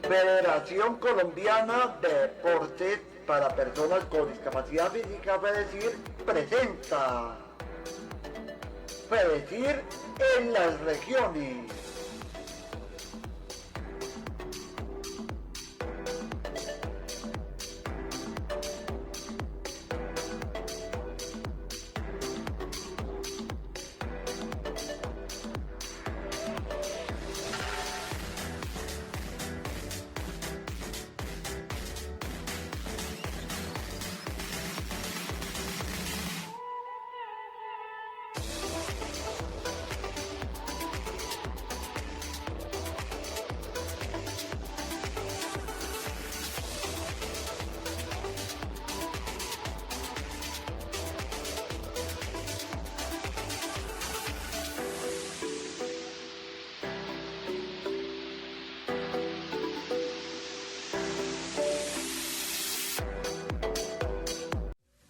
Federación Colombiana de Deportes para Personas con Discapacidad Física, FEDECIR, presenta FEDECIR en las regiones.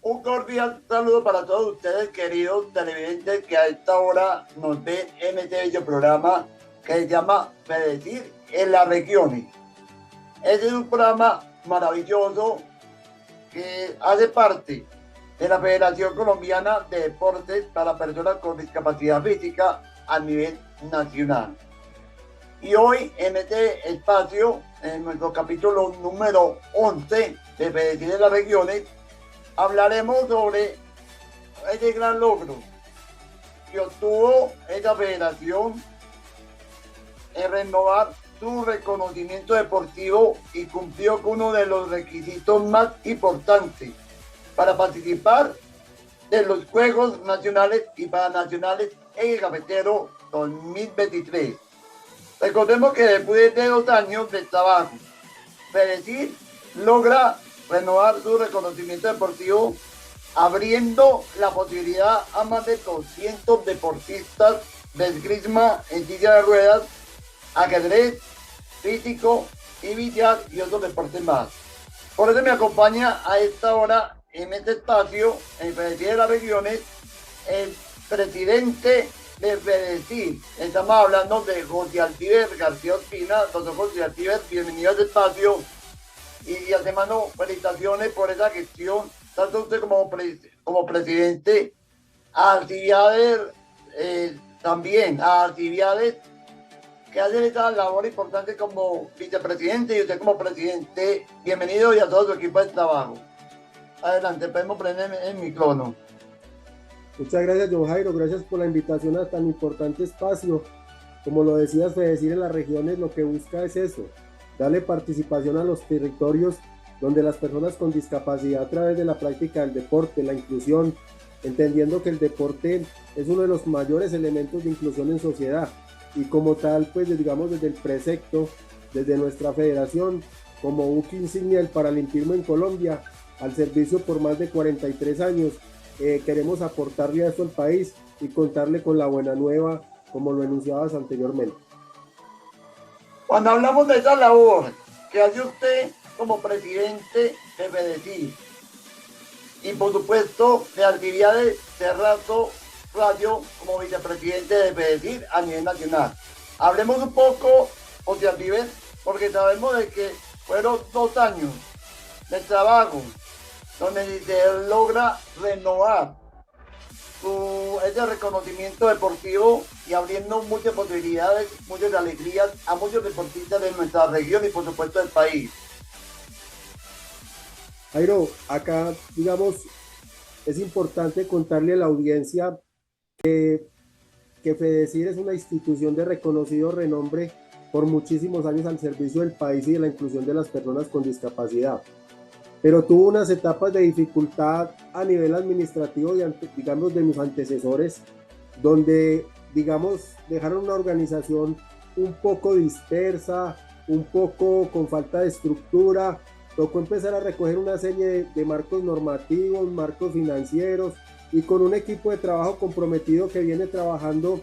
Un cordial saludo para todos ustedes, queridos televidentes, que a esta hora nos ven en este bello programa que se llama FEDECIR en las regiones. Este es un programa maravilloso que hace parte de la Federación Colombiana de Deportes para Personas con Discapacidad Física a nivel nacional. Y hoy en este espacio, en nuestro capítulo número 11 de FEDECIR en las regiones, hablaremos sobre este gran logro que obtuvo esta federación en renovar su reconocimiento deportivo y cumplió con uno de los requisitos más importantes para participar de los Juegos Nacionales y Paranacionales en el Cafetero 2023. Recordemos que después de 2 años de trabajo, FEDECIR logra renovar su reconocimiento deportivo, abriendo la posibilidad a más de 200 deportistas de esgrima en silla de ruedas, ajedrez, físico y billar y otros deportes más. Por eso me acompaña a esta hora en este espacio, en FEDECIR de las regiones, el presidente de FEDECIR. Estamos hablando de José Altíver García Ospina. Doctor José Altíver, bienvenido a este espacio. Y de antemano, felicitaciones por esa gestión, tanto usted como presidente, a actividades, también a actividades que hacen esta labor importante como vicepresidente y usted como presidente. Bienvenido y a todo su equipo de trabajo. Adelante, podemos prender el micrófono. Muchas gracias, John Jairo, gracias por la invitación a tan importante espacio. Como lo decías, FEDECIR en las regiones lo que busca es eso, darle participación a los territorios donde las personas con discapacidad a través de la práctica del deporte, la inclusión, entendiendo que el deporte es uno de los mayores elementos de inclusión en sociedad y como tal, pues digamos desde el precepto, desde nuestra federación, como buque insignia del paralimpismo en Colombia, al servicio por más de 43 años, queremos aportarle a esto al país y contarle con la buena nueva, como lo enunciabas anteriormente. Cuando hablamos de esa labor que hace usted como presidente de FEDECIR y por supuesto de actividades de Razo Radio como vicepresidente de FEDECIR a nivel nacional, hablemos un poco, José Altíver, porque sabemos de que fueron 2 años de trabajo donde se logra renovar ese reconocimiento deportivo y abriendo muchas posibilidades, muchas alegrías a muchos deportistas de nuestra región y por supuesto del país. Jairo, acá digamos es importante contarle a la audiencia que FEDECIR es una institución de reconocido renombre por muchísimos años al servicio del país y de la inclusión de las personas con discapacidad, pero tuvo unas etapas de dificultad a nivel administrativo, digamos, de mis antecesores, donde, digamos, dejaron una organización un poco dispersa, un poco con falta de estructura. Tocó empezar a recoger una serie de marcos normativos, marcos financieros, y con un equipo de trabajo comprometido que viene trabajando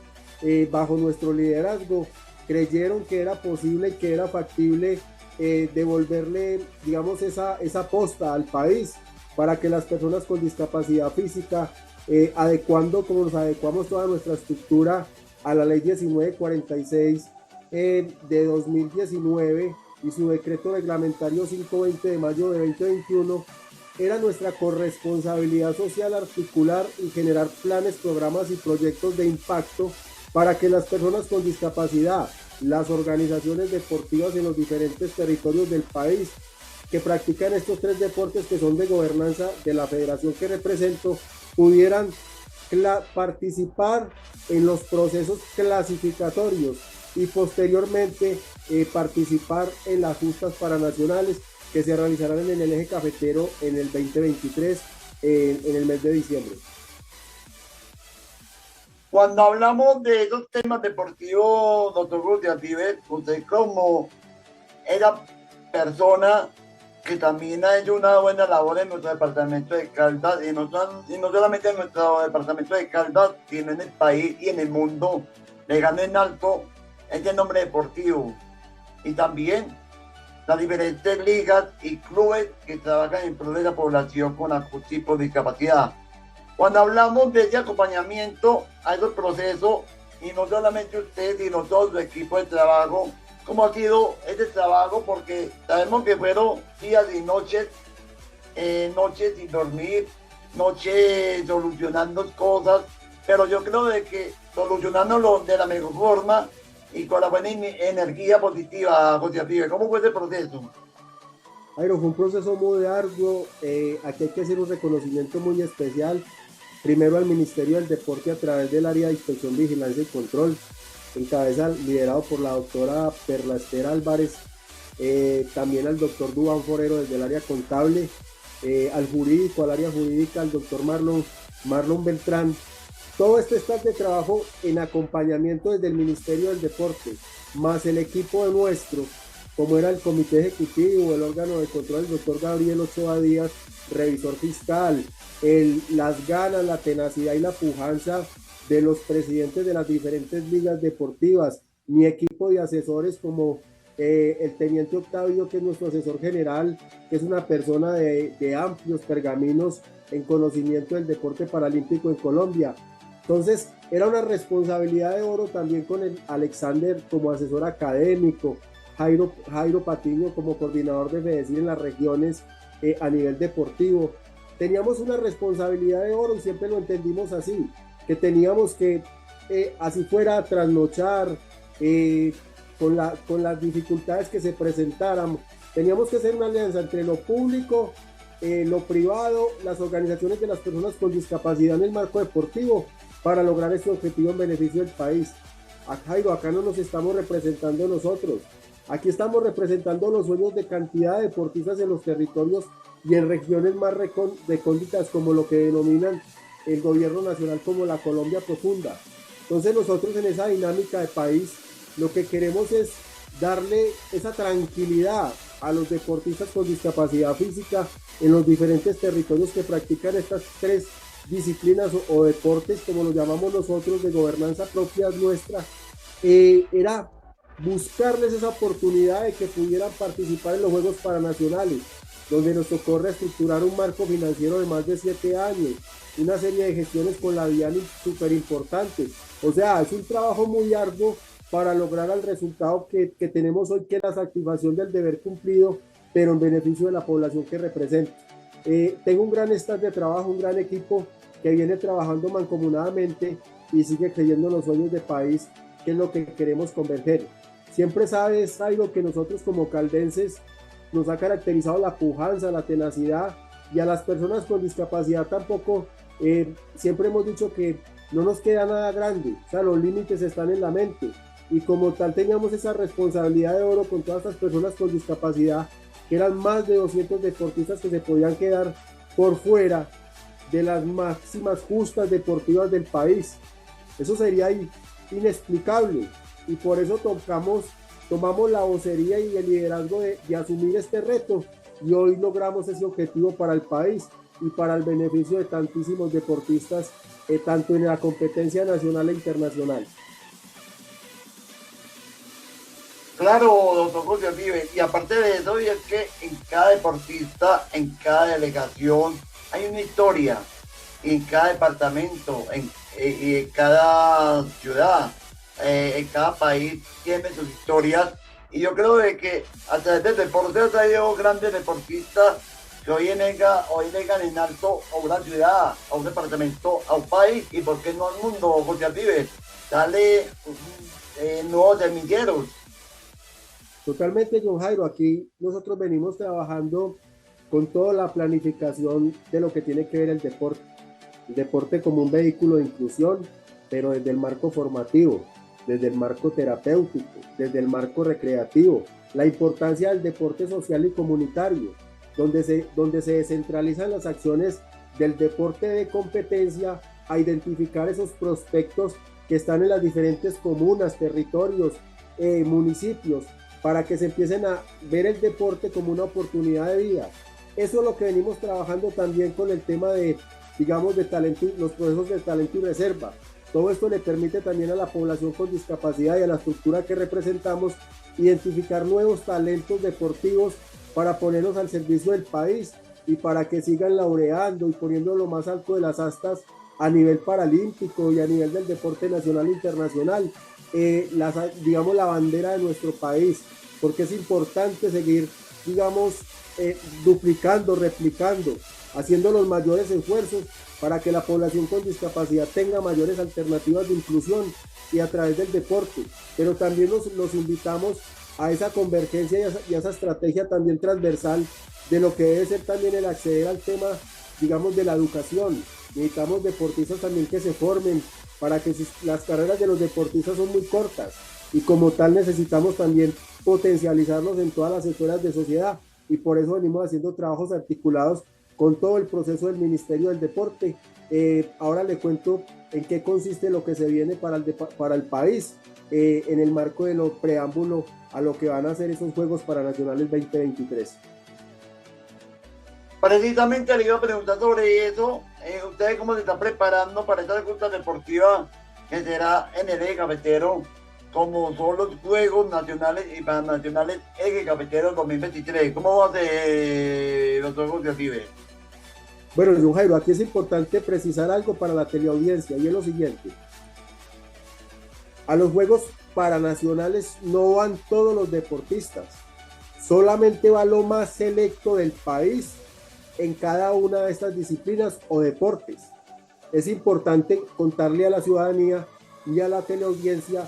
bajo nuestro liderazgo, creyeron que era posible, que era factible devolverle, digamos, esa posta al país para que las personas con discapacidad física, adecuando como nos adecuamos toda nuestra estructura a la ley 1946 de 2019, y su decreto reglamentario 520 de mayo de 2021, era nuestra corresponsabilidad social articular y generar planes, programas y proyectos de impacto para que las personas con discapacidad, las organizaciones deportivas en los diferentes territorios del país que practican estos tres deportes que son de gobernanza de la federación que represento, pudieran participar en los procesos clasificatorios y posteriormente participar en las justas paranacionales que se realizarán en el eje cafetero en el 2023, en el mes de diciembre. Cuando hablamos de esos temas deportivos, doctor Gutiérrez, usted como era persona que también ha hecho una buena labor en nuestro departamento de Caldas, y no solamente en nuestro departamento de Caldas, sino en el país y en el mundo, dejando en alto este nombre deportivo. Y también las diferentes ligas y clubes que trabajan en pro de la población con algún tipo de discapacidad. Cuando hablamos de ese acompañamiento a esos procesos, y no solamente usted, sino todo su equipo de trabajo, ¿cómo ha sido este trabajo? Porque sabemos que fueron días y noches, noches sin dormir, noches solucionando cosas, pero yo creo de que solucionándolo de la mejor forma y con la buena energía positiva, José Pibe. ¿Cómo fue ese proceso? Jairo, fue un proceso muy arduo. Aquí hay que hacer un reconocimiento muy especial. Primero al Ministerio del Deporte a través del área de inspección, vigilancia y control, en cabeza liderado por la doctora Perla Esther Álvarez, también al doctor Duván Forero desde el área contable, al jurídico, al área jurídica, al doctor Marlon Beltrán. Todo este staff de trabajo en acompañamiento desde el Ministerio del Deporte, más el equipo de nuestro, como era el comité ejecutivo, el órgano de control, el doctor Gabriel Ochoa Díaz, revisor fiscal, las ganas, la tenacidad y la pujanza de los presidentes de las diferentes ligas deportivas, mi equipo de asesores como el teniente Octavio, que es nuestro asesor general, que es una persona de amplios pergaminos en conocimiento del deporte paralímpico en Colombia. Entonces, era una responsabilidad de oro también con el Alexander como asesor académico, Jairo Patiño como coordinador de FEDECIR en las regiones a nivel deportivo. Teníamos una responsabilidad de oro y siempre lo entendimos así, que teníamos que, así fuera, trasnochar con las dificultades que se presentaran. Teníamos que hacer una alianza entre lo público, lo privado, las organizaciones de las personas con discapacidad en el marco deportivo para lograr este objetivo en beneficio del país. Jairo, acá no nos estamos representando nosotros, aquí estamos representando los sueños de cantidad de deportistas en los territorios y en regiones más recónditas, como lo que denominan el gobierno nacional como la Colombia profunda. Entonces nosotros en esa dinámica de país lo que queremos es darle esa tranquilidad a los deportistas con discapacidad física en los diferentes territorios que practican estas tres disciplinas o deportes, como lo llamamos nosotros, de gobernanza propia nuestra. Era buscarles esa oportunidad de que pudieran participar en los Juegos Paranacionales, donde nos tocó reestructurar un marco financiero de más de 7 años, una serie de gestiones con la DIAN súper importantes. O sea, es un trabajo muy arduo para lograr el resultado que tenemos hoy, que es la satisfacción del deber cumplido, pero en beneficio de la población que representa. Tengo un gran staff de trabajo, un gran equipo que viene trabajando mancomunadamente y sigue creyendo en los sueños de país, que es lo que queremos converger. Siempre sabes, Jairo, que nosotros como caldenses nos ha caracterizado la pujanza, la tenacidad, y a las personas con discapacidad tampoco, siempre hemos dicho que no nos queda nada grande, o sea, los límites están en la mente, y como tal teníamos esa responsabilidad de oro con todas estas personas con discapacidad, que eran más de 200 deportistas que se podían quedar por fuera de las máximas justas deportivas del país. Eso sería inexplicable, y por eso tomamos la vocería y el liderazgo de asumir este reto, y hoy logramos ese objetivo para el país y para el beneficio de tantísimos deportistas, tanto en la competencia nacional e internacional. Claro, doctor José Vive, y aparte de eso, y es que en cada deportista, en cada delegación, hay una historia, y en cada departamento, en cada ciudad, en cada país tiene sus historias, Y yo creo de que a través del deporte ha traído grandes deportistas que hoy llegan en alto a una ciudad, a un departamento, a un país y por qué no al mundo, José Vive. Dale nuevos semilleros. Totalmente, John Jairo. Aquí nosotros venimos trabajando con toda la planificación de lo que tiene que ver el deporte como un vehículo de inclusión, pero desde el marco formativo, desde el marco terapéutico, desde el marco recreativo, la importancia del deporte social y comunitario, donde se descentralizan las acciones del deporte de competencia a identificar esos prospectos que están en las diferentes comunas, territorios, municipios, para que se empiecen a ver el deporte como una oportunidad de vida. Eso es lo que venimos trabajando también con el tema de, digamos, de talento, los procesos de talento y reserva. Todo esto le permite también a la población con discapacidad y a la estructura que representamos identificar nuevos talentos deportivos para ponerlos al servicio del país y para que sigan laureando y poniendo lo más alto de las astas a nivel paralímpico y a nivel del deporte nacional e internacional, digamos, la bandera de nuestro país, porque es importante seguir, digamos, duplicando, replicando, haciendo los mayores esfuerzos para que la población con discapacidad tenga mayores alternativas de inclusión y a través del deporte, pero también los invitamos a esa convergencia y a esa estrategia también transversal de lo que debe ser también el acceder al tema, digamos, de la educación. Necesitamos deportistas también que se formen para que las carreras de los deportistas son muy cortas y como tal necesitamos también potencializarlos en todas las esferas de sociedad y por eso venimos haciendo trabajos articulados con todo el proceso del Ministerio del Deporte. Ahora le cuento en qué consiste lo que se viene para el país en el marco de lo preámbulo a lo que van a hacer esos Juegos Paranacionales 2023. Precisamente le iba a preguntar sobre eso. ¿Ustedes cómo se están preparando para esta justa deportiva que será en el eje cafetero, como son los Juegos Nacionales y Paranacionales Eje Cafetero 2023? ¿Cómo va a ser los Juegos de Acibe? Bueno, John Jairo, aquí es importante precisar algo para la teleaudiencia y es lo siguiente. A los Juegos Paranacionales no van todos los deportistas, solamente va lo más selecto del país en cada una de estas disciplinas o deportes. Es importante contarle a la ciudadanía y a la teleaudiencia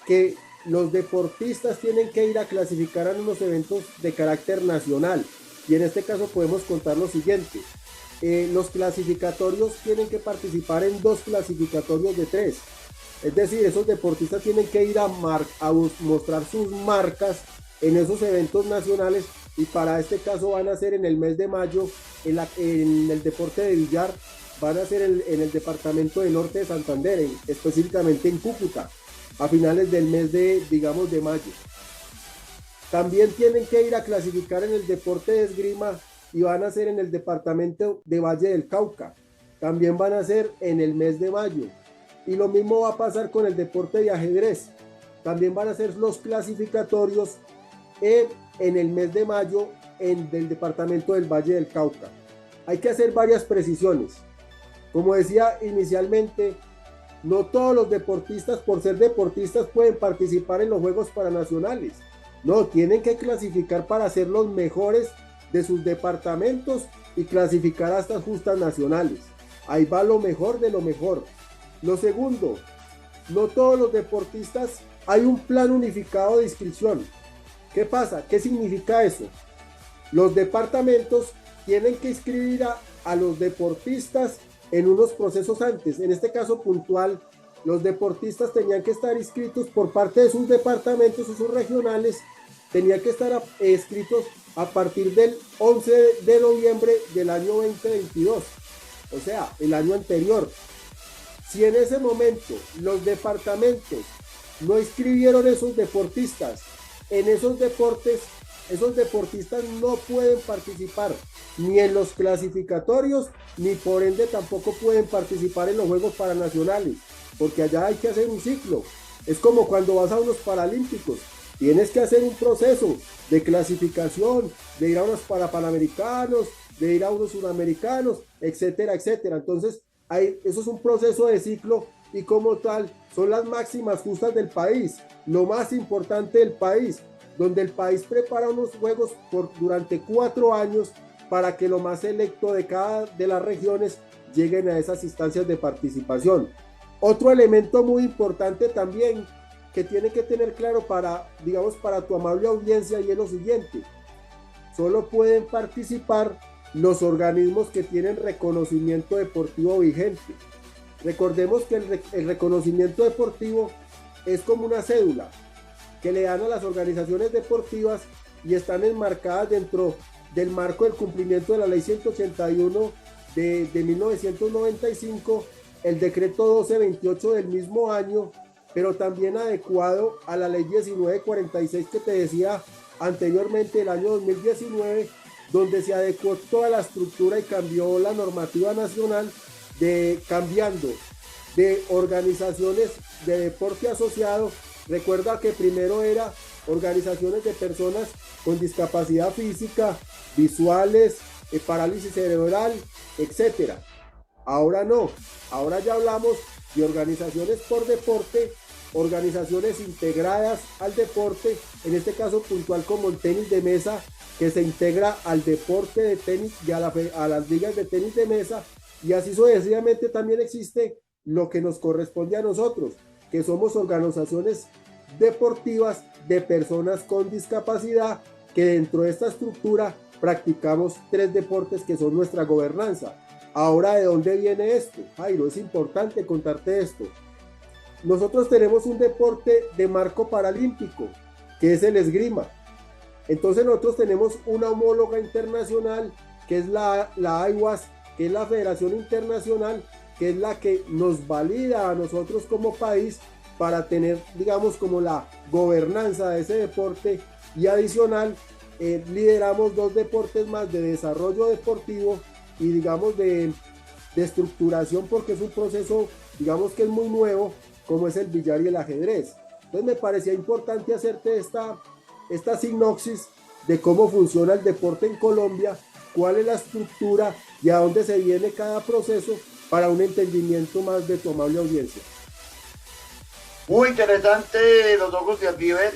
que los deportistas tienen que ir a clasificar a unos eventos de carácter nacional y en este caso podemos contar lo siguiente. Los clasificatorios tienen que participar en 2 clasificatorios de 3. Es decir, esos deportistas tienen que ir a mostrar sus marcas en esos eventos nacionales y para este caso van a ser en el mes de mayo en el deporte de billar, van a ser en el departamento de Norte de Santander, específicamente en Cúcuta, a finales del mes de, digamos, de mayo. También tienen que ir a clasificar en el deporte de esgrima y van a ser en el departamento de Valle del Cauca. También van a ser en el mes de mayo. Y lo mismo va a pasar con el deporte de ajedrez. También van a ser los clasificatorios en el mes de mayo del departamento del Valle del Cauca. Hay que hacer varias precisiones. Como decía inicialmente, no todos los deportistas, por ser deportistas, pueden participar en los Juegos Paranacionales. No, tienen que clasificar para ser los mejores de sus departamentos y clasificar a estas justas nacionales. Ahí va lo mejor de lo mejor. Lo segundo, no todos los deportistas, hay un plan unificado de inscripción. ¿Qué pasa? ¿Qué significa eso? Los departamentos tienen que inscribir a los deportistas en unos procesos antes. En este caso puntual, los deportistas tenían que estar inscritos por parte de sus departamentos o sus regionales, tenían que estar inscritos a partir del 11 de noviembre del año 2022, o sea, el año anterior. Si en ese momento los departamentos no inscribieron esos deportistas en esos deportes, esos deportistas no pueden participar ni en los clasificatorios, ni por ende tampoco pueden participar en los Juegos Paranacionales, porque allá hay que hacer un ciclo. Es como cuando vas a unos Paralímpicos, tienes que hacer un proceso de clasificación, de ir a unos Panamericanos, de ir a unos Suramericanos, etcétera, etcétera. Entonces, eso es un proceso de ciclo y como tal son las máximas justas del país, lo más importante del país. donde el país prepara unos juegos durante 4 años para que lo más selecto de cada de las regiones lleguen a esas instancias de participación. Otro elemento muy importante también que tiene que tener claro para tu amable audiencia y es lo siguiente: solo pueden participar los organismos que tienen reconocimiento deportivo vigente. Recordemos que el reconocimiento deportivo es como una cédula que le dan a las organizaciones deportivas y están enmarcadas dentro del marco del cumplimiento de la ley 181 de 1995, el decreto 1228 del mismo año, pero también adecuado a la ley 1946 que te decía anteriormente, el año 2019, donde se adecuó toda la estructura y cambió la normativa nacional, cambiando de organizaciones de deporte asociado. Recuerda que primero era organizaciones de personas con discapacidad física, visuales, parálisis cerebral, etcétera. Ahora no, ahora ya hablamos de organizaciones por deporte, organizaciones integradas al deporte, en este caso puntual como el tenis de mesa, que se integra al deporte de tenis y a las ligas de tenis de mesa, y así sucesivamente. También existe lo que nos corresponde a nosotros, que somos organizaciones deportivas de personas con discapacidad, que dentro de esta estructura practicamos 3 deportes que son nuestra gobernanza. Ahora, ¿de dónde viene esto? Jairo, es importante contarte esto. Nosotros tenemos un deporte de marco paralímpico, que es el esgrima. Entonces nosotros tenemos una homóloga internacional, que es la IWAS, que es la Federación Internacional, que es la que nos valida a nosotros como país para tener, digamos, como la gobernanza de ese deporte. Y adicional, lideramos 2 deportes más de desarrollo deportivo y, digamos, de estructuración, porque es un proceso, digamos, que es muy nuevo, como es el billar y el ajedrez. Entonces me parecía importante hacerte esta sinopsis de cómo funciona el deporte en Colombia, cuál es la estructura y a dónde se viene cada proceso, para un entendimiento más de tu amable audiencia. Muy interesante los ojos de River,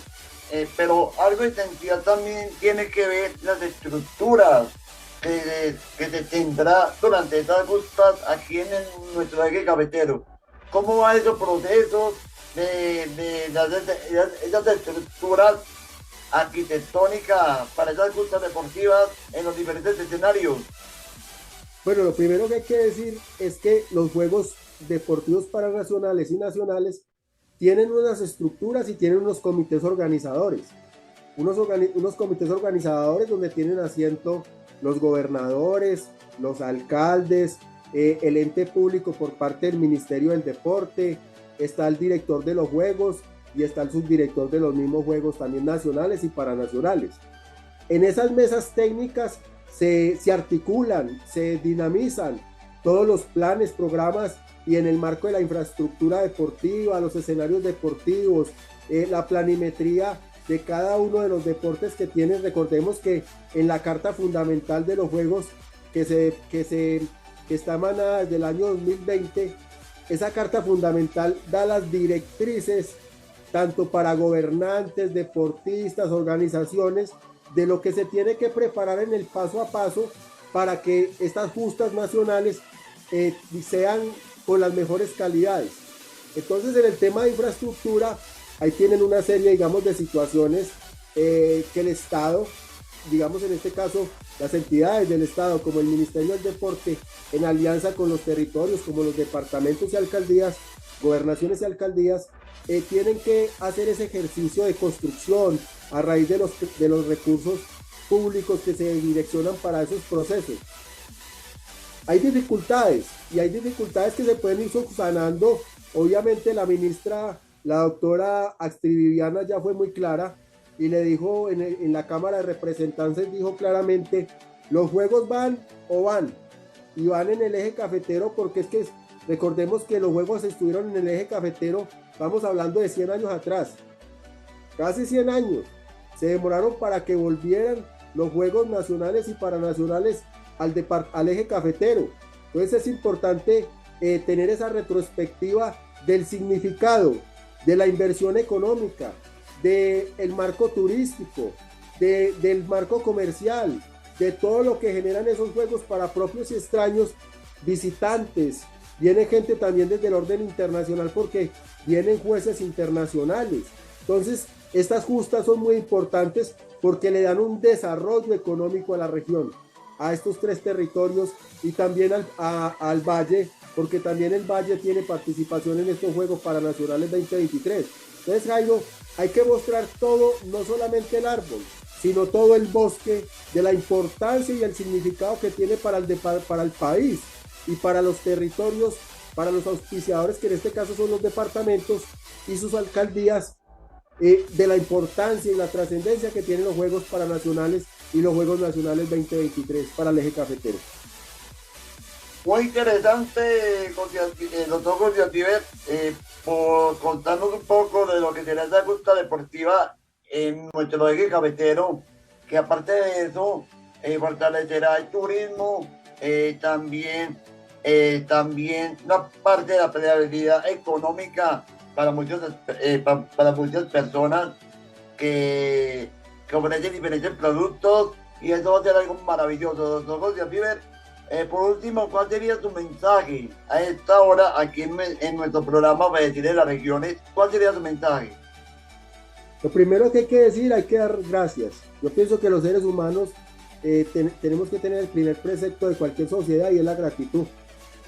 pero algo esencial también tiene que ver las estructuras que se tendrá durante estas justas aquí en nuestro eje cafetero. ¿Cómo van esos procesos de esas estructuras arquitectónicas para esas justas deportivas en los diferentes escenarios? Bueno, lo primero que hay que decir es que los Juegos Deportivos Paranacionales y Nacionales tienen unas estructuras y tienen unos comités organizadores. Unos comités organizadores donde tienen asiento los gobernadores, los alcaldes, el ente público por parte del Ministerio del Deporte, está el director de los Juegos y está el subdirector de los mismos Juegos, también nacionales y paranacionales. En esas mesas técnicas se articulan, se dinamizan todos los planes, programas, y en el marco de la infraestructura deportiva, los escenarios deportivos, la planimetría de cada uno de los deportes que tienen. Recordemos que en la Carta Fundamental de los Juegos, que está emanada desde el año 2020, esa Carta Fundamental da las directrices tanto para gobernantes, deportistas, organizaciones, de lo que se tiene que preparar en el paso a paso para que estas justas nacionales sean con las mejores calidades. Entonces, en el tema de infraestructura, ahí tienen una serie, digamos, de situaciones que el Estado, digamos, en este caso, las entidades del Estado, como el Ministerio del Deporte, en alianza con los territorios, como los departamentos y alcaldías, gobernaciones y alcaldías, tienen que hacer ese ejercicio de construcción a raíz de los recursos públicos que se direccionan para esos procesos. Hay dificultades, y hay dificultades que se pueden ir subsanando. Obviamente la ministra, la doctora Astrid Viviana, ya fue muy clara y le dijo en la Cámara de Representantes, dijo claramente, los juegos van o van, y van en el eje cafetero, porque es que recordemos que los juegos estuvieron en el eje cafetero, estamos hablando de 100 años atrás, casi 100 años, se demoraron para que volvieran los juegos nacionales y paranacionales al eje cafetero. Entonces es importante tener esa retrospectiva del significado, de la inversión económica, del marco turístico, del marco comercial, de todo lo que generan esos juegos para propios y extraños visitantes. Viene gente también desde el orden internacional porque vienen jueces internacionales. Entonces, estas justas son muy importantes porque le dan un desarrollo económico a la región, a estos tres territorios y también al Valle, porque también el Valle tiene participación en estos Juegos Paranacionales 2023. Entonces, Jairo, hay que mostrar todo, no solamente el árbol, sino todo el bosque, de la importancia y el significado que tiene para el país y para los territorios, para los auspiciadores, que en este caso son los departamentos y sus alcaldías, de la importancia y la trascendencia que tienen los Juegos Paranacionales y los Juegos Nacionales 2023 para el eje cafetero. Muy interesante, doctor Gordillo, por contarnos un poco de lo que será esa justa deportiva en nuestro eje cafetero, que aparte de eso, fortalecerá el turismo, también una parte de la plegabilidad económica para muchas personas que ofrecen diferentes productos, y eso va a ser algo maravilloso. Doctor Gordillo, por último, ¿cuál sería tu mensaje a esta hora aquí en nuestro programa Fedecir de las Regiones? ¿Cuál sería tu mensaje? Lo primero que hay que decir, hay que dar gracias. Yo pienso que los seres humanos tenemos que tener el primer precepto de cualquier sociedad, y es la gratitud.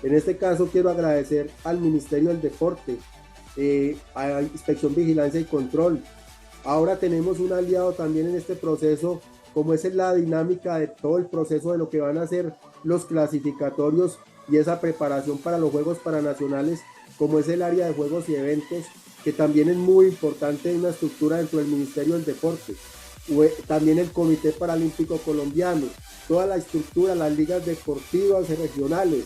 En este caso quiero agradecer al Ministerio del Deporte, a Inspección, Vigilancia y Control. Ahora tenemos un aliado también en este proceso, como es la dinámica de todo el proceso de lo que van a ser los clasificatorios y esa preparación para los Juegos Paranacionales, como es el área de juegos y eventos, que también es muy importante en una estructura dentro del Ministerio del Deporte. También el Comité Paralímpico Colombiano, toda la estructura, las ligas deportivas regionales,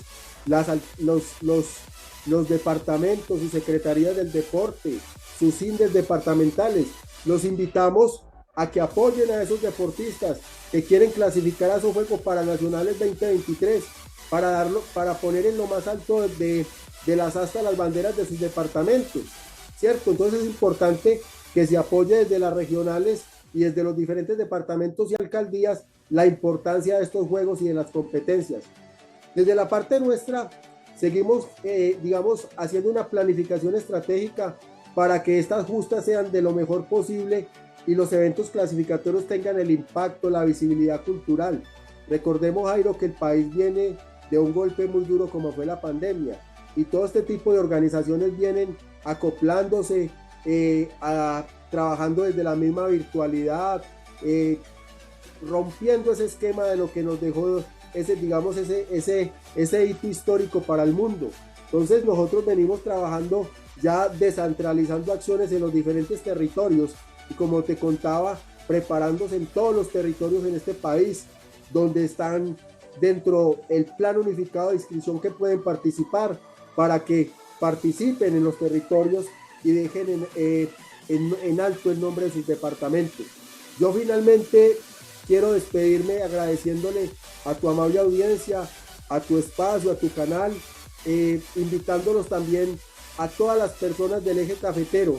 los departamentos y secretarías del deporte, sus INDES departamentales. Los invitamos a que apoyen a esos deportistas que quieren clasificar a esos Juegos Paranacionales 2023 para poner en lo más alto de las astas las banderas de sus departamentos, ¿cierto? Entonces es importante que se apoye desde las regionales y desde los diferentes departamentos y alcaldías la importancia de estos juegos y de las competencias. Desde la parte nuestra seguimos, haciendo una planificación estratégica para que estas justas sean de lo mejor posible y los eventos clasificatorios tengan el impacto, la visibilidad cultural. Recordemos, Jairo, que el país viene de un golpe muy duro como fue la pandemia, y todo este tipo de organizaciones vienen acoplándose, trabajando desde la misma virtualidad, rompiendo ese esquema de lo que nos dejó ese hito histórico para el mundo. Entonces nosotros venimos trabajando ya descentralizando acciones en los diferentes territorios, y como te contaba, preparándose en todos los territorios en este país donde están dentro del plan unificado de inscripción, que pueden participar, para que participen en los territorios y dejen en alto el nombre de sus departamentos. Yo finalmente quiero despedirme agradeciéndole a tu amable audiencia, a tu espacio, a tu canal, invitándolos también a todas las personas del eje cafetero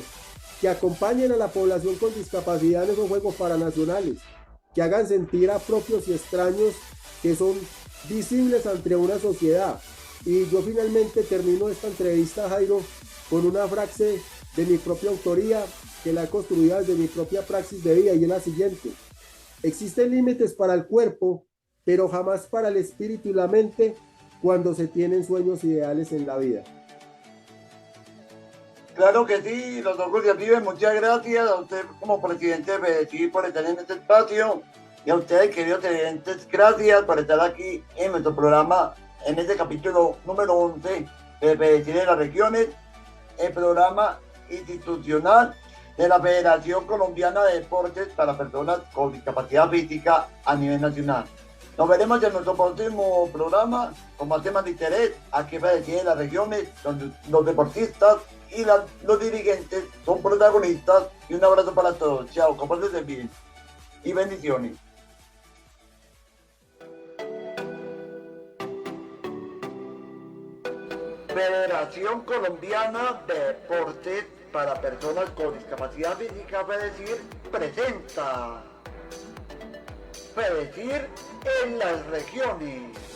que acompañen a la población con discapacidad en esos Juegos Paranacionales, que hagan sentir a propios y extraños que son visibles ante una sociedad. Y yo finalmente termino esta entrevista, Jairo, con una frase de mi propia autoría, que la he construido desde mi propia praxis de vida, y es la siguiente: existen límites para el cuerpo, pero jamás para el espíritu y la mente cuando se tienen sueños ideales en la vida. Claro que sí, doctor Gordillo, muchas gracias a usted como presidente de Fedecir por estar en este espacio, y a ustedes, queridos televidentes, gracias por estar aquí en nuestro programa, en este capítulo número 11 de Fedecir de las Regiones, el programa institucional de la Federación Colombiana de Deportes para Personas con Discapacidad Física a nivel nacional. Nos veremos en nuestro próximo programa con más temas de interés aquí en Fedecir de las Regiones, donde los deportistas y los dirigentes son protagonistas. Y un abrazo para todos. Chao, compórtense bien y bendiciones. Federación Colombiana de Deportes para personas con discapacidad física, FEDECIR, presenta FEDECIR en las regiones.